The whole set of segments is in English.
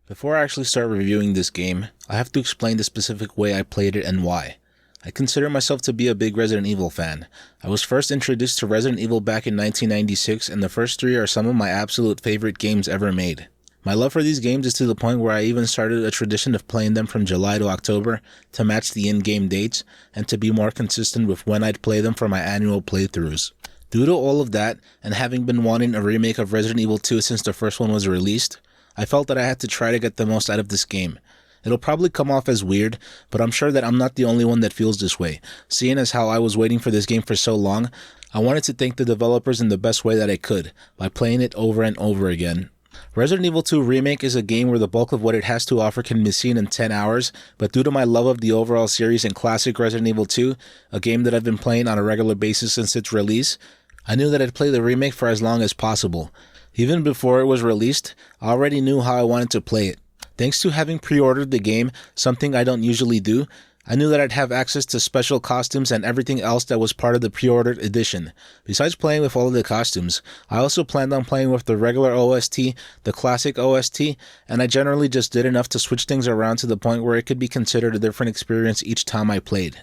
Before I actually start reviewing this game, I have to explain the specific way I played it and why. I consider myself to be a big Resident Evil fan. I was first introduced to Resident Evil back in 1996, and the first three are some of my absolute favorite games ever made. My love for these games is to the point where I even started a tradition of playing them from July to October to match the in-game dates and to be more consistent with when I'd play them for my annual playthroughs. Due to all of that, and having been wanting a remake of Resident Evil 2 since the first one was released, I felt that I had to try to get the most out of this game. It'll probably come off as weird, but I'm sure that I'm not the only one that feels this way. Seeing as how I was waiting for this game for so long, I wanted to thank the developers in the best way that I could, by playing it over and over again. Resident Evil 2 Remake is a game where the bulk of what it has to offer can be seen in 10 hours, but due to my love of the overall series and classic Resident Evil 2, a game that I've been playing on a regular basis since its release, I knew that I'd play the remake for as long as possible. Even before it was released, I already knew how I wanted to play it. Thanks to having pre-ordered the game, something I don't usually do, I knew that I'd have access to special costumes and everything else that was part of the pre-ordered edition. Besides playing with all of the costumes, I also planned on playing with the regular OST, the classic OST, and I generally just did enough to switch things around to the point where it could be considered a different experience each time I played.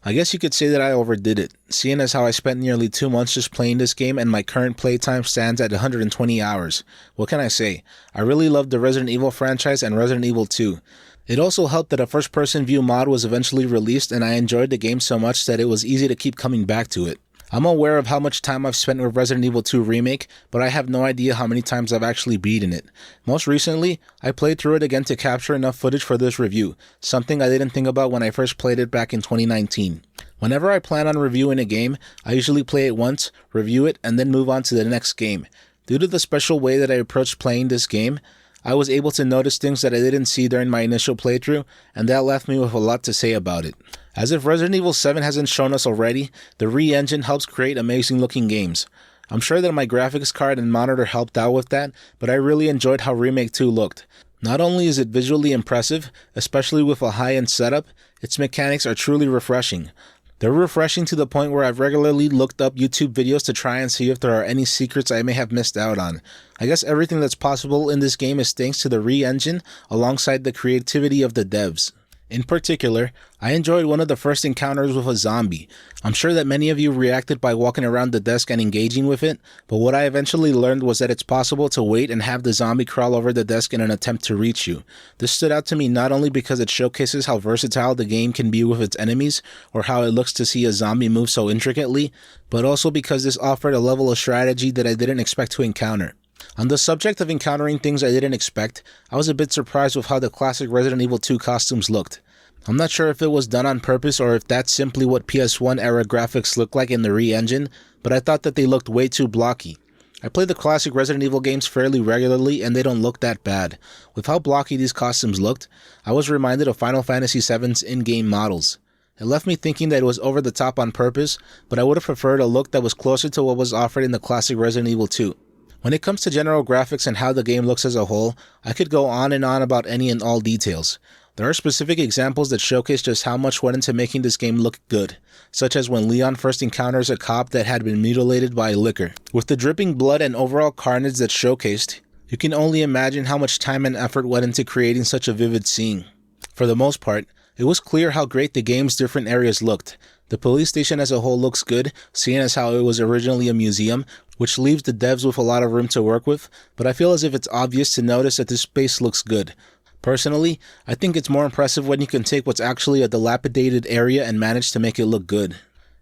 I guess you could say that I overdid it, seeing as how I spent nearly 2 months just playing this game and my current playtime stands at 120 hours. What can I say? I really loved the Resident Evil franchise and Resident Evil 2. It also helped that a first-person view mod was eventually released and I enjoyed the game so much that it was easy to keep coming back to it. I'm aware of how much time I've spent with Resident Evil 2 Remake, but I have no idea how many times I've actually beaten it. Most recently, I played through it again to capture enough footage for this review, something I didn't think about when I first played it back in 2019. Whenever I plan on reviewing a game, I usually play it once, review it, and then move on to the next game. Due to the special way that I approached playing this game, I was able to notice things that I didn't see during my initial playthrough, and that left me with a lot to say about it. As if Resident Evil 7 hasn't shown us already, the re-engine helps create amazing looking games. I'm sure that my graphics card and monitor helped out with that, but I really enjoyed how Remake 2 looked. Not only is it visually impressive, especially with a high-end setup, its mechanics are truly refreshing. They're refreshing to the point where I've regularly looked up YouTube videos to try and see if there are any secrets I may have missed out on. I guess everything that's possible in this game is thanks to the re-engine alongside the creativity of the devs. In particular, I enjoyed one of the first encounters with a zombie. I'm sure that many of you reacted by walking around the desk and engaging with it, but what I eventually learned was that it's possible to wait and have the zombie crawl over the desk in an attempt to reach you. This stood out to me not only because it showcases how versatile the game can be with its enemies, or how it looks to see a zombie move so intricately, but also because this offered a level of strategy that I didn't expect to encounter. On the subject of encountering things I didn't expect, I was a bit surprised with how the classic Resident Evil 2 costumes looked. I'm not sure if it was done on purpose or if that's simply what PS1 era graphics look like in the re-engine, but I thought that they looked way too blocky. I play the classic Resident Evil games fairly regularly and they don't look that bad. With how blocky these costumes looked, I was reminded of Final Fantasy VII's in-game models. It left me thinking that it was over the top on purpose, but I would have preferred a look that was closer to what was offered in the classic Resident Evil 2. When it comes to general graphics and how the game looks as a whole, I could go on and on about any and all details. There are specific examples that showcase just how much went into making this game look good, such as when Leon first encounters a cop that had been mutilated by liquor. With the dripping blood and overall carnage that's showcased, you can only imagine how much time and effort went into creating such a vivid scene. For the most part, it was clear how great the game's different areas looked. The police station as a whole looks good, seeing as how it was originally a museum, which leaves the devs with a lot of room to work with, but I feel as if it's obvious to notice that this space looks good. Personally, I think it's more impressive when you can take what's actually a dilapidated area and manage to make it look good.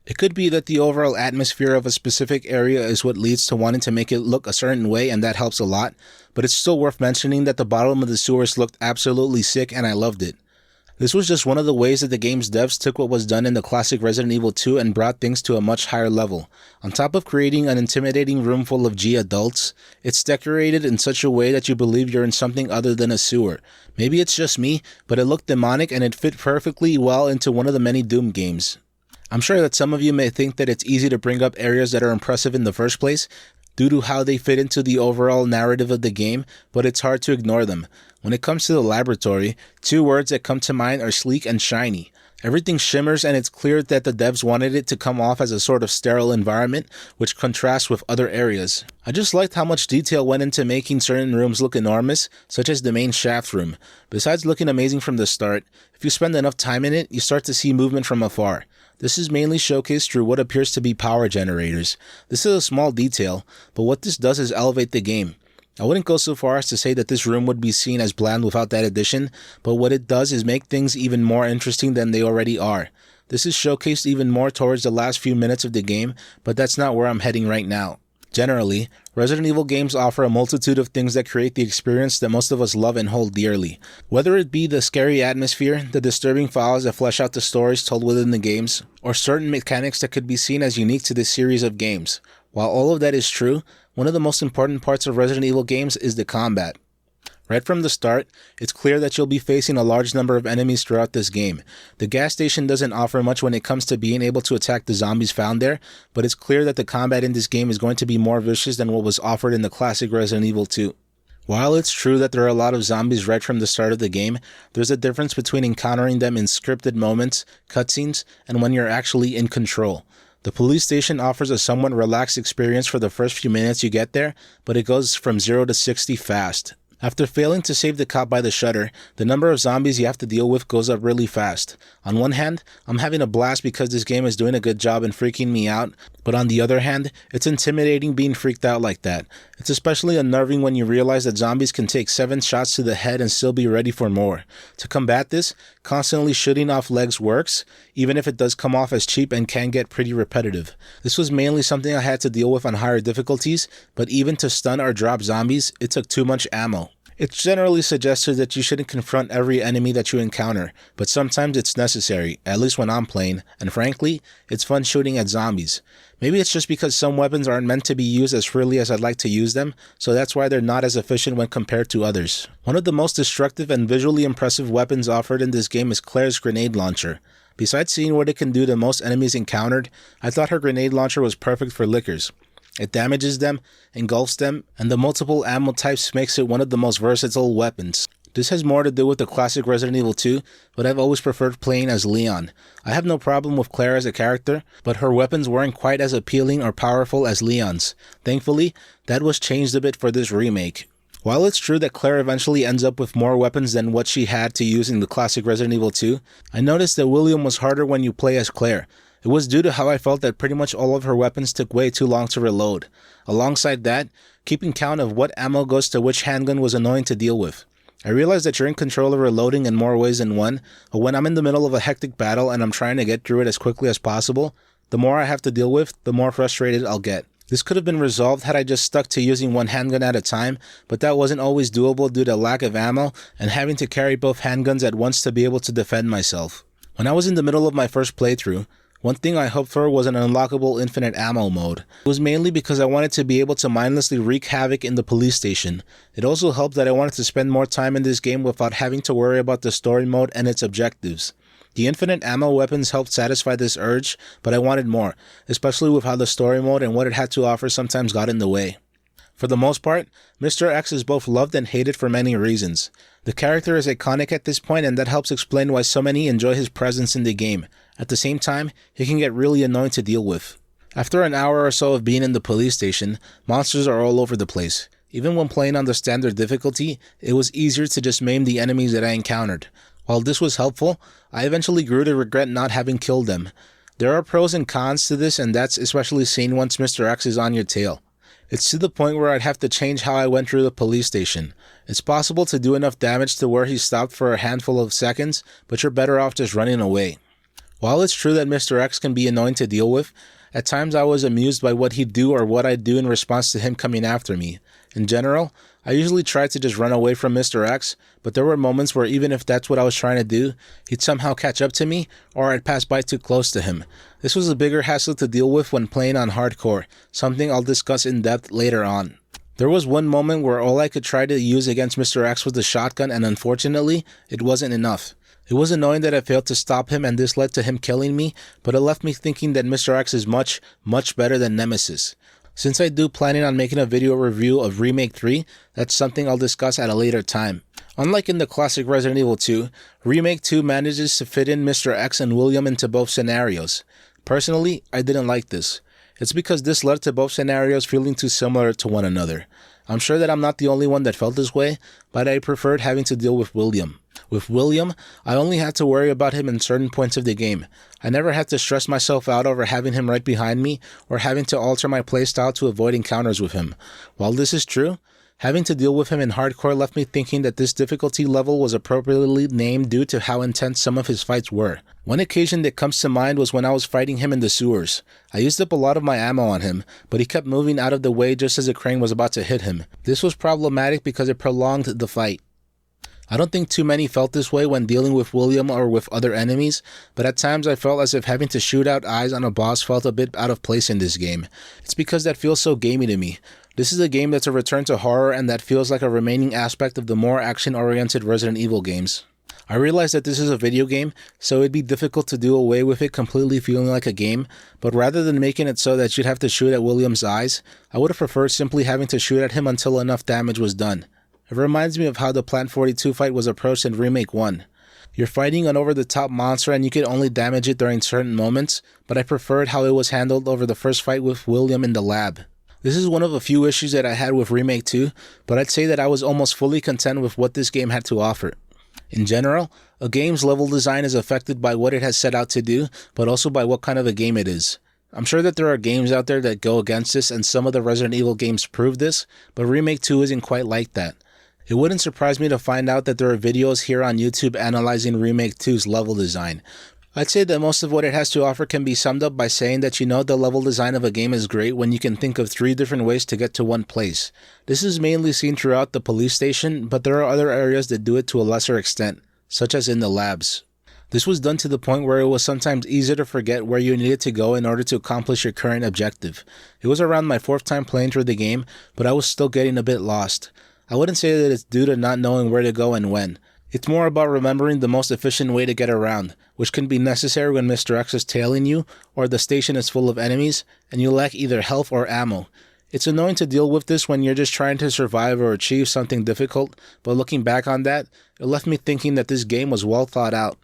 It could be that the overall atmosphere of a specific area is what leads to wanting to make it look a certain way, and that helps a lot, but it's still worth mentioning that the bottom of the sewers looked absolutely sick and I loved it. This was just one of the ways that the game's devs took what was done in the classic Resident Evil 2 and brought things to a much higher level. On top of creating an intimidating room full of G-adults, it's decorated in such a way that you believe you're in something other than a sewer. Maybe it's just me, but it looked demonic and it fit perfectly well into one of the many Doom games. I'm sure that some of you may think that it's easy to bring up areas that are impressive in the first place, due to how they fit into the overall narrative of the game, but it's hard to ignore them. When it comes to the laboratory, 2 words that come to mind are sleek and shiny. Everything shimmers, and it's clear that the devs wanted it to come off as a sort of sterile environment, which contrasts with other areas. I just liked how much detail went into making certain rooms look enormous, such as the main shaft room. Besides looking amazing from the start, if you spend enough time in it, you start to see movement from afar. This is mainly showcased through what appears to be power generators. This is a small detail, but what this does is elevate the game. I wouldn't go so far as to say that this room would be seen as bland without that addition, but what it does is make things even more interesting than they already are. This is showcased even more towards the last few minutes of the game, but that's not where I'm heading right now. Generally, Resident Evil games offer a multitude of things that create the experience that most of us love and hold dearly. Whether it be the scary atmosphere, the disturbing files that flesh out the stories told within the games, or certain mechanics that could be seen as unique to this series of games. While all of that is true, one of the most important parts of Resident Evil games is the combat. Right from the start, it's clear that you'll be facing a large number of enemies throughout this game. The gas station doesn't offer much when it comes to being able to attack the zombies found there, but it's clear that the combat in this game is going to be more vicious than what was offered in the classic Resident Evil 2. While it's true that there are a lot of zombies right from the start of the game, there's a difference between encountering them in scripted moments, cutscenes, and when you're actually in control. The police station offers a somewhat relaxed experience for the first few minutes you get there, but it goes from 0 to 60 fast. After failing to save the cop by the shutter, the number of zombies you have to deal with goes up really fast. On one hand, I'm having a blast because this game is doing a good job in freaking me out, but on the other hand, it's intimidating being freaked out like that. It's especially unnerving when you realize that zombies can take 7 shots to the head and still be ready for more. To combat this, constantly shooting off legs works, even if it does come off as cheap and can get pretty repetitive. This was mainly something I had to deal with on higher difficulties, but even to stun or drop zombies, it took too much ammo. It's generally suggested that you shouldn't confront every enemy that you encounter, but sometimes it's necessary, at least when I'm playing, and frankly, it's fun shooting at zombies. Maybe it's just because some weapons aren't meant to be used as freely as I'd like to use them, so that's why they're not as efficient when compared to others. One of the most destructive and visually impressive weapons offered in this game is Claire's grenade launcher. Besides seeing what it can do to most enemies encountered, I thought her grenade launcher was perfect for lickers. It damages them, engulfs them, and the multiple ammo types makes it one of the most versatile weapons. This has more to do with the classic Resident Evil 2, but I've always preferred playing as Leon. I have no problem with Claire as a character, but her weapons weren't quite as appealing or powerful as Leon's. Thankfully, that was changed a bit for this remake. While it's true that Claire eventually ends up with more weapons than what she had to use in the classic Resident Evil 2, I noticed that William was harder when you play as Claire. It was due to how I felt that pretty much all of her weapons took way too long to reload. Alongside that, keeping count of what ammo goes to which handgun was annoying to deal with. I realized that you're in control of reloading in more ways than one, but when I'm in the middle of a hectic battle and I'm trying to get through it as quickly as possible, the more I have to deal with, the more frustrated I'll get. This could have been resolved had I just stuck to using one handgun at a time, but that wasn't always doable due to lack of ammo and having to carry both handguns at once to be able to defend myself. When I was in the middle of my first playthrough, one thing I hoped for was an unlockable infinite ammo mode. It was mainly because I wanted to be able to mindlessly wreak havoc in the police station. It also helped that I wanted to spend more time in this game without having to worry about the story mode and its objectives. The infinite ammo weapons helped satisfy this urge, but I wanted more, especially with how the story mode and what it had to offer sometimes got in the way. For the most part, Mr. X is both loved and hated for many reasons. The character is iconic at this point, and that helps explain why so many enjoy his presence in the game. At the same time, he can get really annoying to deal with. After an hour or so of being in the police station, monsters are all over the place. Even when playing on the standard difficulty, it was easier to just maim the enemies that I encountered. While this was helpful, I eventually grew to regret not having killed them. There are pros and cons to this, and that's especially seen once Mr. X is on your tail. It's to the point where I'd have to change how I went through the police station. It's possible to do enough damage to where he stopped for a handful of seconds, but you're better off just running away. While it's true that Mr. X can be annoying to deal with, at times I was amused by what he'd do or what I'd do in response to him coming after me. In general, I usually tried to just run away from Mr. X, but there were moments where even if that's what I was trying to do, he'd somehow catch up to me, or I'd pass by too close to him. This was a bigger hassle to deal with when playing on hardcore, something I'll discuss in depth later on. There was one moment where all I could try to use against Mr. X was the shotgun, and unfortunately, it wasn't enough. It was annoying that I failed to stop him and this led to him killing me, but it left me thinking that Mr. X is much, much better than Nemesis. Since I do planning on making a video review of Remake 3, that's something I'll discuss at a later time. Unlike in the classic Resident Evil 2, Remake 2 manages to fit in Mr. X and William into both scenarios. Personally, I didn't like this. It's because this led to both scenarios feeling too similar to one another. I'm sure that I'm not the only one that felt this way, but I preferred having to deal with William. With William, I only had to worry about him in certain points of the game. I never had to stress myself out over having him right behind me or having to alter my playstyle to avoid encounters with him. While this is true, having to deal with him in hardcore left me thinking that this difficulty level was appropriately named due to how intense some of his fights were. One occasion that comes to mind was when I was fighting him in the sewers. I used up a lot of my ammo on him, but he kept moving out of the way just as a crane was about to hit him. This was problematic because it prolonged the fight. I don't think too many felt this way when dealing with William or with other enemies, but at times I felt as if having to shoot out eyes on a boss felt a bit out of place in this game. It's because that feels so gamey to me. This is a game that's a return to horror and that feels like a remaining aspect of the more action-oriented Resident Evil games. I realize that this is a video game, so it'd be difficult to do away with it completely feeling like a game, but rather than making it so that you'd have to shoot at William's eyes, I would have preferred simply having to shoot at him until enough damage was done. It reminds me of how the Plant 42 fight was approached in Remake 1. You're fighting an over-the-top monster and you can only damage it during certain moments, but I preferred how it was handled over the first fight with William in the lab. This is one of a few issues that I had with Remake 2, but I'd say that I was almost fully content with what this game had to offer. In general, a game's level design is affected by what it has set out to do, but also by what kind of a game it is. I'm sure that there are games out there that go against this, and some of the Resident Evil games prove this, but Remake 2 isn't quite like that. It wouldn't surprise me to find out that there are videos here on YouTube analyzing Remake 2's level design. I'd say that most of what it has to offer can be summed up by saying that you know the level design of a game is great when you can think of 3 different ways to get to one place. This is mainly seen throughout the police station, but there are other areas that do it to a lesser extent, such as in the labs. This was done to the point where it was sometimes easier to forget where you needed to go in order to accomplish your current objective. It was around my 4th time playing through the game, but I was still getting a bit lost. I wouldn't say that it's due to not knowing where to go and when. It's more about remembering the most efficient way to get around, which can be necessary when Mr. X is tailing you, or the station is full of enemies, and you lack either health or ammo. It's annoying to deal with this when you're just trying to survive or achieve something difficult, but looking back on that, it left me thinking that this game was well thought out.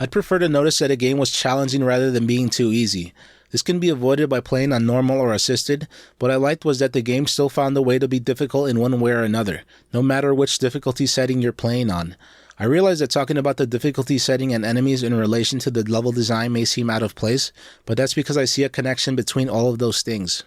I'd prefer to notice that a game was challenging rather than being too easy. This can be avoided by playing on normal or assisted. What I liked was that the game still found a way to be difficult in one way or another, no matter which difficulty setting you're playing on. I realize that talking about the difficulty setting and enemies in relation to the level design may seem out of place, but that's because I see a connection between all of those things.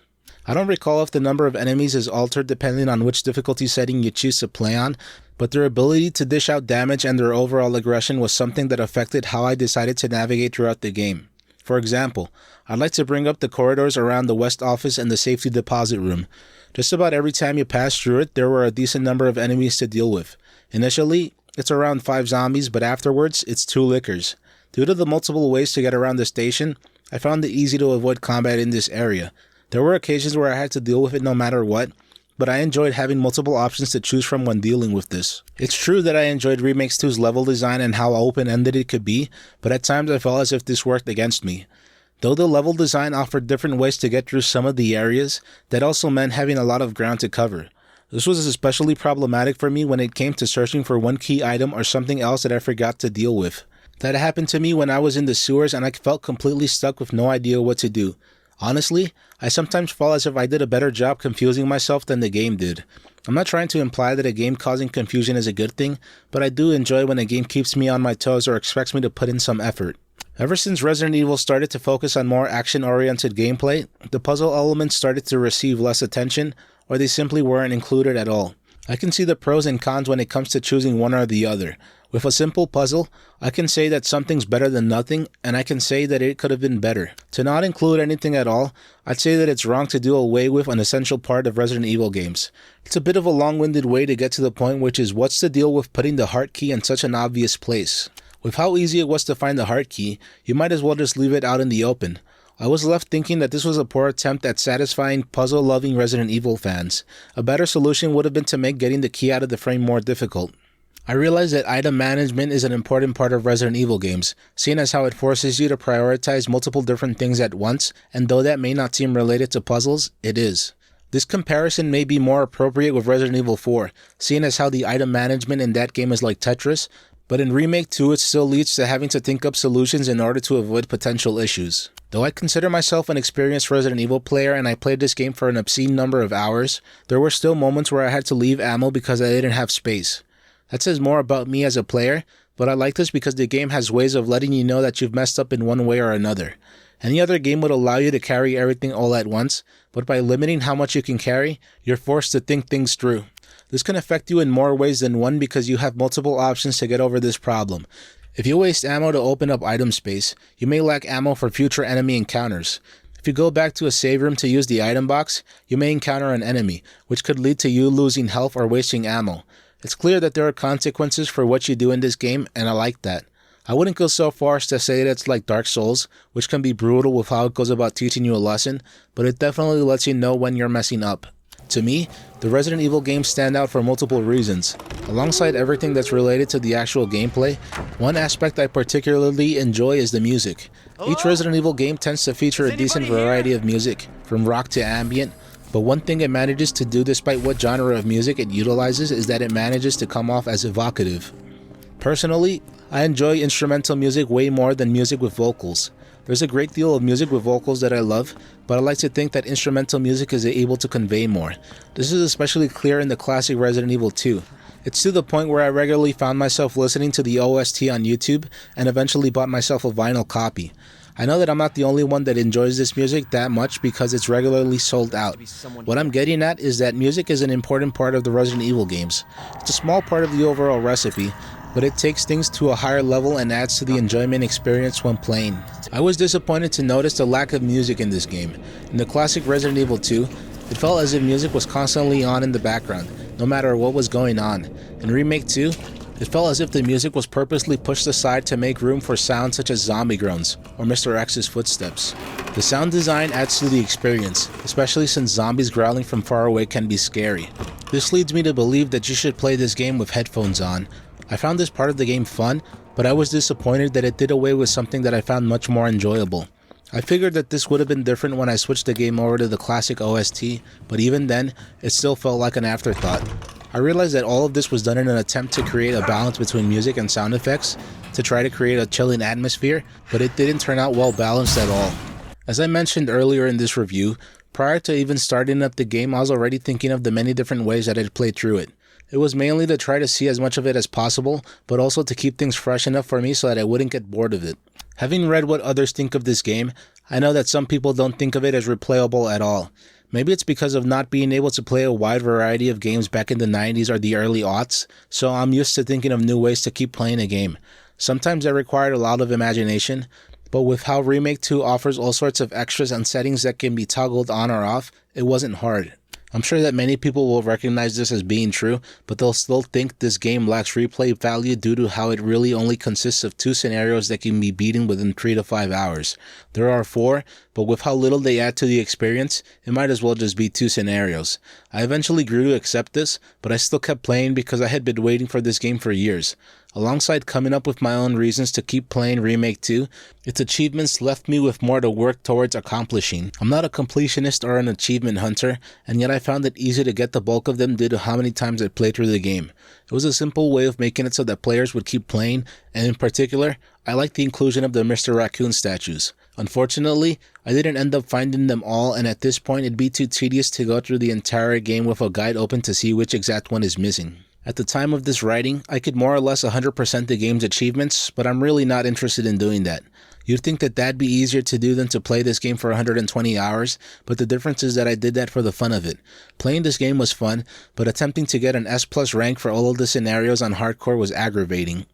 I don't recall if the number of enemies is altered depending on which difficulty setting you choose to play on, but their ability to dish out damage and their overall aggression was something that affected how I decided to navigate throughout the game. For example, I'd like to bring up the corridors around the West Office and the safety deposit room. Just about every time you passed through it, there were a decent number of enemies to deal with. Initially, it's around 5 zombies, but afterwards, it's 2 lickers. Due to the multiple ways to get around the station, I found it easy to avoid combat in this area. There were occasions where I had to deal with it no matter what, but I enjoyed having multiple options to choose from when dealing with this. It's true that I enjoyed Remake 2's level design and how open-ended it could be, but at times I felt as if this worked against me. Though the level design offered different ways to get through some of the areas, that also meant having a lot of ground to cover. This was especially problematic for me when it came to searching for one key item or something else that I forgot to deal with. That happened to me when I was in the sewers and I felt completely stuck with no idea what to do. Honestly, I sometimes feel as if I did a better job confusing myself than the game did. I'm not trying to imply that a game causing confusion is a good thing, but I do enjoy when a game keeps me on my toes or expects me to put in some effort. Ever since Resident Evil started to focus on more action-oriented gameplay, the puzzle elements started to receive less attention, or they simply weren't included at all. I can see the pros and cons when it comes to choosing one or the other. With a simple puzzle, I can say that something's better than nothing, and I can say that it could have been better. To not include anything at all, I'd say that it's wrong to do away with an essential part of Resident Evil games. It's a bit of a long-winded way to get to the point, which is what's the deal with putting the heart key in such an obvious place? With how easy it was to find the heart key, you might as well just leave it out in the open. I was left thinking that this was a poor attempt at satisfying puzzle-loving Resident Evil fans. A better solution would have been to make getting the key out of the frame more difficult. I realize that item management is an important part of Resident Evil games, seeing as how it forces you to prioritize multiple different things at once, and though that may not seem related to puzzles, it is. This comparison may be more appropriate with Resident Evil 4, seeing as how the item management in that game is like Tetris, but in Remake 2 it still leads to having to think up solutions in order to avoid potential issues. Though I consider myself an experienced Resident Evil player and I played this game for an obscene number of hours, there were still moments where I had to leave ammo because I didn't have space. That says more about me as a player, but I like this because the game has ways of letting you know that you've messed up in one way or another. Any other game would allow you to carry everything all at once, but by limiting how much you can carry, you're forced to think things through. This can affect you in more ways than one because you have multiple options to get over this problem. If you waste ammo to open up item space, you may lack ammo for future enemy encounters. If you go back to a save room to use the item box, you may encounter an enemy, which could lead to you losing health or wasting ammo. It's clear that there are consequences for what you do in this game, and I like that. I wouldn't go so far as to say that it's like Dark Souls, which can be brutal with how it goes about teaching you a lesson, but it definitely lets you know when you're messing up. To me, the Resident Evil games stand out for multiple reasons. Alongside everything that's related to the actual gameplay, one aspect I particularly enjoy is the music. Each Resident Evil game tends to feature a decent variety of music, from rock to ambient, but one thing it manages to do despite what genre of music it utilizes is that it manages to come off as evocative. Personally, I enjoy instrumental music way more than music with vocals. There's a great deal of music with vocals that I love, but I like to think that instrumental music is able to convey more. This is especially clear in the classic Resident Evil 2. It's to the point where I regularly found myself listening to the OST on YouTube and eventually bought myself a vinyl copy. I know that I'm not the only one that enjoys this music that much because it's regularly sold out. What I'm getting at is that music is an important part of the Resident Evil games. It's a small part of the overall recipe, but it takes things to a higher level and adds to the enjoyment experience when playing. I was disappointed to notice the lack of music in this game. In the classic Resident Evil 2, it felt as if music was constantly on in the background, no matter what was going on. In Remake 2, it felt as if the music was purposely pushed aside to make room for sounds such as zombie groans or Mr. X's footsteps. The sound design adds to the experience, especially since zombies growling from far away can be scary. This leads me to believe that you should play this game with headphones on. I found this part of the game fun, but I was disappointed that it did away with something that I found much more enjoyable. I figured that this would have been different when I switched the game over to the classic OST, but even then, it still felt like an afterthought. I realized that all of this was done in an attempt to create a balance between music and sound effects, to try to create a chilling atmosphere, but it didn't turn out well balanced at all. As I mentioned earlier in this review, prior to even starting up the game, I was already thinking of the many different ways that I'd play through it. It was mainly to try to see as much of it as possible, but also to keep things fresh enough for me so that I wouldn't get bored of it. Having read what others think of this game, I know that some people don't think of it as replayable at all. Maybe it's because of not being able to play a wide variety of games back in the 90s or the early aughts, so I'm used to thinking of new ways to keep playing a game. Sometimes that required a lot of imagination, but with how Remake 2 offers all sorts of extras and settings that can be toggled on or off, it wasn't hard. I'm sure that many people will recognize this as being true, but they'll still think this game lacks replay value due to how it really only consists of 2 scenarios that can be beaten within 3 to 5 hours. There are 4, but with how little they add to the experience, it might as well just be 2 scenarios. I eventually grew to accept this, but I still kept playing because I had been waiting for this game for years. Alongside coming up with my own reasons to keep playing Remake 2, its achievements left me with more to work towards accomplishing. I'm not a completionist or an achievement hunter, and yet I found it easy to get the bulk of them due to how many times I played through the game. It was a simple way of making it so that players would keep playing, and in particular, I liked the inclusion of the Mr. Raccoon statues. Unfortunately, I didn't end up finding them all, and at this point it'd be too tedious to go through the entire game with a guide open to see which exact one is missing. At the time of this writing, I could more or less 100% the game's achievements, but I'm really not interested in doing that. You'd think that that'd be easier to do than to play this game for 120 hours, but the difference is that I did that for the fun of it. Playing this game was fun, but attempting to get an S+ rank for all of the scenarios on hardcore was aggravating.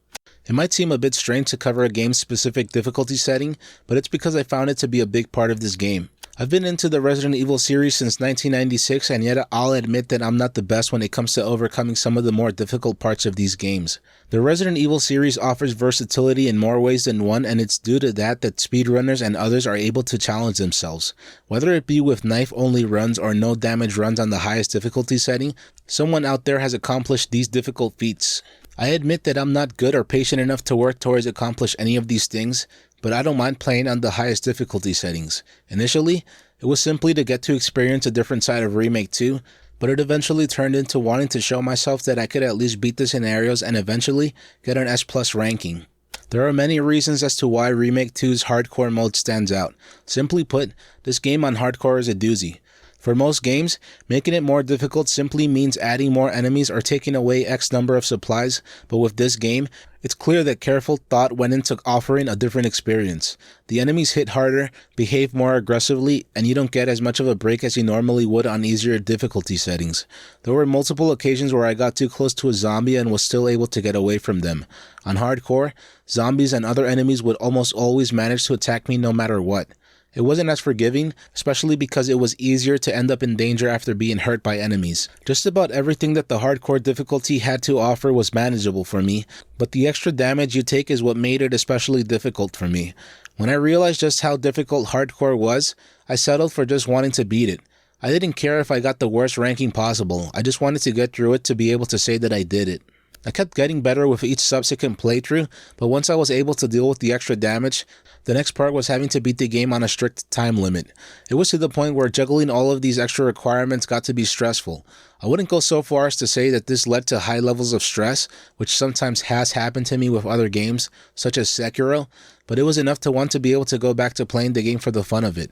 It might seem a bit strange to cover a game's specific difficulty setting, but it's because I found it to be a big part of this game. I've been into the Resident Evil series since 1996, and yet I'll admit that I'm not the best when it comes to overcoming some of the more difficult parts of these games. The Resident Evil series offers versatility in more ways than one, and it's due to that speedrunners and others are able to challenge themselves. Whether it be with knife-only runs or no-damage runs on the highest difficulty setting, someone out there has accomplished these difficult feats. I admit that I'm not good or patient enough to work towards accomplish any of these things, but I don't mind playing on the highest difficulty settings. Initially, It was simply to get to experience a different side of Remake 2, but it eventually turned into wanting to show myself that I could at least beat the scenarios and eventually get an S+ ranking. There are many reasons as to why Remake 2's hardcore mode stands out. Simply put, this game on hardcore is a doozy. For most games, making it more difficult simply means adding more enemies or taking away X number of supplies, but with this game, it's clear that careful thought went into offering a different experience. The enemies hit harder, behave more aggressively, and you don't get as much of a break as you normally would on easier difficulty settings. There were multiple occasions where I got too close to a zombie and was still able to get away from them. On hardcore, zombies and other enemies would almost always manage to attack me no matter what. It wasn't as forgiving, especially because it was easier to end up in danger after being hurt by enemies. Just about everything that the hardcore difficulty had to offer was manageable for me, but the extra damage you take is what made it especially difficult for me. When I realized just how difficult hardcore was, I settled for just wanting to beat it. I didn't care if I got the worst ranking possible, I just wanted to get through it to be able to say that I did it. I kept getting better with each subsequent playthrough, but once I was able to deal with the extra damage, the next part was having to beat the game on a strict time limit. It was to the point where juggling all of these extra requirements got to be stressful. I wouldn't go so far as to say that this led to high levels of stress, which sometimes has happened to me with other games, such as Sekiro, but it was enough to want to be able to go back to playing the game for the fun of it.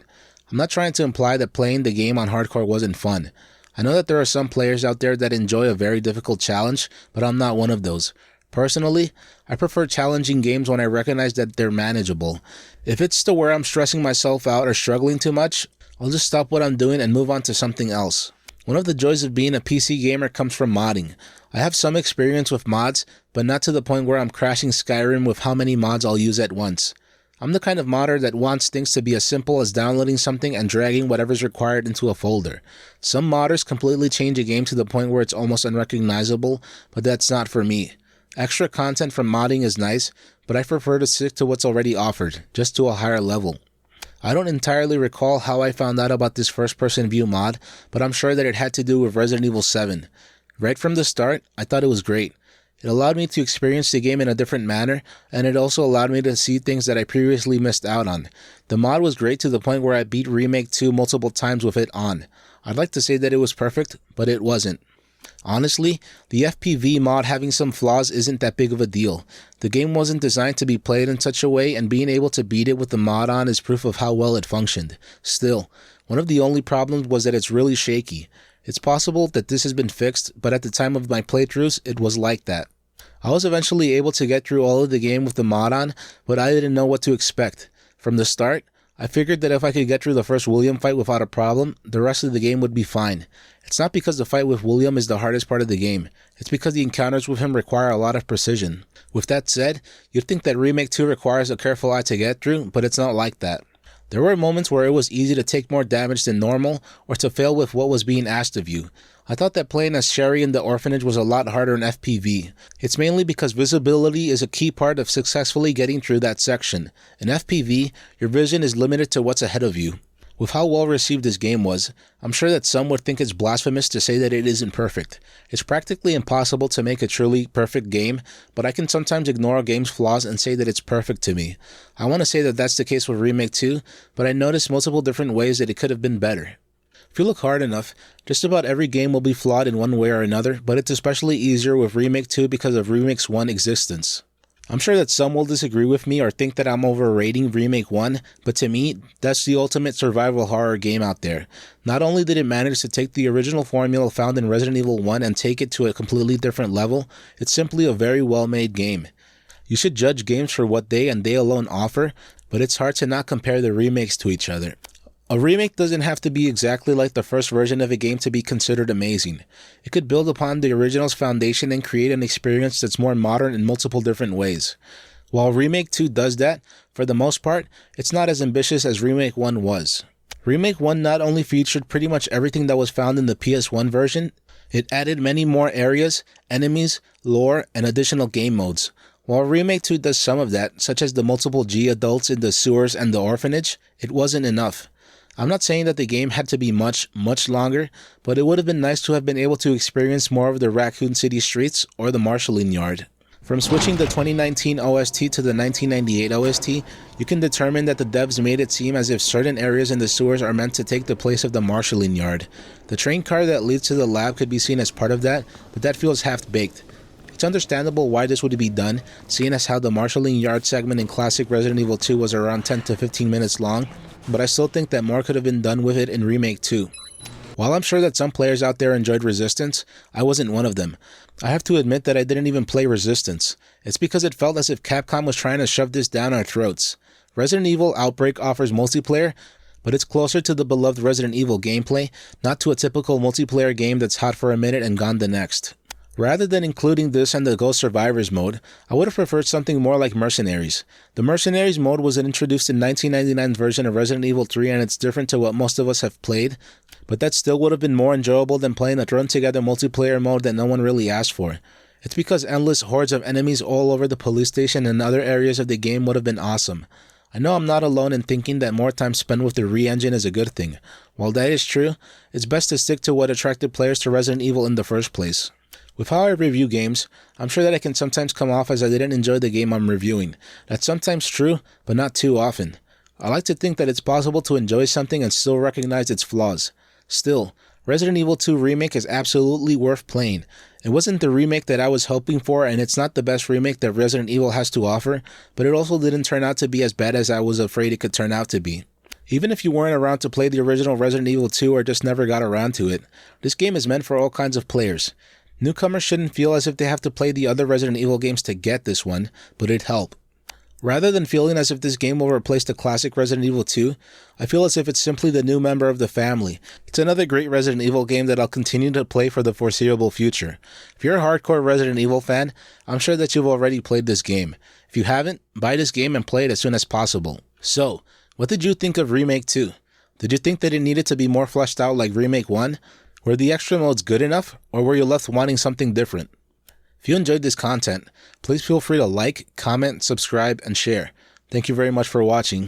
I'm not trying to imply that playing the game on hardcore wasn't fun. I know that there are some players out there that enjoy a very difficult challenge, but I'm not one of those. Personally, I prefer challenging games when I recognize that they're manageable. If it's to where I'm stressing myself out or struggling too much, I'll just stop what I'm doing and move on to something else. One of the joys of being a PC gamer comes from modding. I have some experience with mods, but not to the point where I'm crashing Skyrim with how many mods I'll use at once. I'm the kind of modder that wants things to be as simple as downloading something and dragging whatever's required into a folder. Some modders completely change a game to the point where it's almost unrecognizable, but that's not for me. Extra content from modding is nice, but I prefer to stick to what's already offered, just to a higher level. I don't entirely recall how I found out about this first-person view mod, but I'm sure that it had to do with Resident Evil 7. Right from the start, I thought it was great. It allowed me to experience the game in a different manner, and it also allowed me to see things that I previously missed out on. The mod was great to the point where I beat Remake 2 multiple times with it on. I'd like to say that it was perfect, but it wasn't. Honestly, the FPV mod having some flaws isn't that big of a deal. The game wasn't designed to be played in such a way, and being able to beat it with the mod on is proof of how well it functioned. Still, one of the only problems was that it's really shaky. It's possible that this has been fixed, but at the time of my playthroughs, it was like that. I was eventually able to get through all of the game with the mod on, but I didn't know what to expect. From the start, I figured that if I could get through the first William fight without a problem, the rest of the game would be fine. It's not because the fight with William is the hardest part of the game. It's because the encounters with him require a lot of precision. With that said, you'd think that Remake 2 requires a careful eye to get through, but it's not like that. There were moments where it was easy to take more damage than normal, or to fail with what was being asked of you. I thought that playing as Sherry in the orphanage was a lot harder in FPV. It's mainly because visibility is a key part of successfully getting through that section. In FPV, your vision is limited to what's ahead of you. With how well received this game was, I'm sure that some would think it's blasphemous to say that it isn't perfect. It's practically impossible to make a truly perfect game, but I can sometimes ignore a game's flaws and say that it's perfect to me. I want to say that that's the case with Remake 2, but I noticed multiple different ways that it could have been better. If you look hard enough, just about every game will be flawed in one way or another, but it's especially easier with Remake 2 because of Remake's 1 existence. I'm sure that some will disagree with me or think that I'm overrating Remake 1, but to me, that's the ultimate survival horror game out there. Not only did it manage to take the original formula found in Resident Evil 1 and take it to a completely different level, it's simply a very well-made game. You should judge games for what they and they alone offer, but it's hard to not compare the remakes to each other. A remake doesn't have to be exactly like the first version of a game to be considered amazing. It could build upon the original's foundation and create an experience that's more modern in multiple different ways. While Remake 2 does that, for the most part, it's not as ambitious as Remake 1 was. Remake 1 not only featured pretty much everything that was found in the PS1 version, it added many more areas, enemies, lore, and additional game modes. While Remake 2 does some of that, such as the multiple G adults in the sewers and the orphanage, it wasn't enough. I'm not saying that the game had to be much longer, but it would have been nice to have been able to experience more of the Raccoon City streets or the marshalling yard. From switching the 2019 OST to the 1998 OST, you can determine that the devs made it seem as if certain areas in the sewers are meant to take the place of the marshalling yard. The train car that leads to the lab could be seen as part of that, but that feels half-baked. It's understandable why this would be done, seeing as how the marshalling yard segment in classic Resident Evil 2 was around 10 to 15 minutes long, but I still think that more could have been done with it in Remake 2. While I'm sure that some players out there enjoyed Resistance, I wasn't one of them. I have to admit that I didn't even play Resistance. It's because it felt as if Capcom was trying to shove this down our throats. Resident Evil Outbreak offers multiplayer, but it's closer to the beloved Resident Evil gameplay, not to a typical multiplayer game that's hot for a minute and gone the next. Rather than including this and the Ghost Survivors mode, I would have preferred something more like Mercenaries. The Mercenaries mode was introduced in 1999's version of Resident Evil 3 and it's different to what most of us have played, but that still would have been more enjoyable than playing a thrown-together multiplayer mode that no one really asked for. It's because endless hordes of enemies all over the police station and other areas of the game would have been awesome. I know I'm not alone in thinking that more time spent with the re-engine is a good thing. While that is true, it's best to stick to what attracted players to Resident Evil in the first place. With how I review games, I'm sure that I can sometimes come off as I didn't enjoy the game I'm reviewing. That's sometimes true, but not too often. I like to think that it's possible to enjoy something and still recognize its flaws. Still, Resident Evil 2 Remake is absolutely worth playing. It wasn't the remake that I was hoping for, and it's not the best remake that Resident Evil has to offer, but it also didn't turn out to be as bad as I was afraid it could turn out to be. Even if you weren't around to play the original Resident Evil 2 or just never got around to it, this game is meant for all kinds of players. Newcomers shouldn't feel as if they have to play the other Resident Evil games to get this one, but it'd help. Rather than feeling as if this game will replace the classic Resident Evil 2, I feel as if it's simply the new member of the family. It's another great Resident Evil game that I'll continue to play for the foreseeable future. If you're a hardcore Resident Evil fan, I'm sure that you've already played this game. If you haven't, buy this game and play it as soon as possible. So, what did you think of Remake 2? Did you think that it needed to be more fleshed out like Remake 1? Were the extra modes good enough, or were you left wanting something different? If you enjoyed this content, please feel free to like, comment, subscribe, and share. Thank you very much for watching.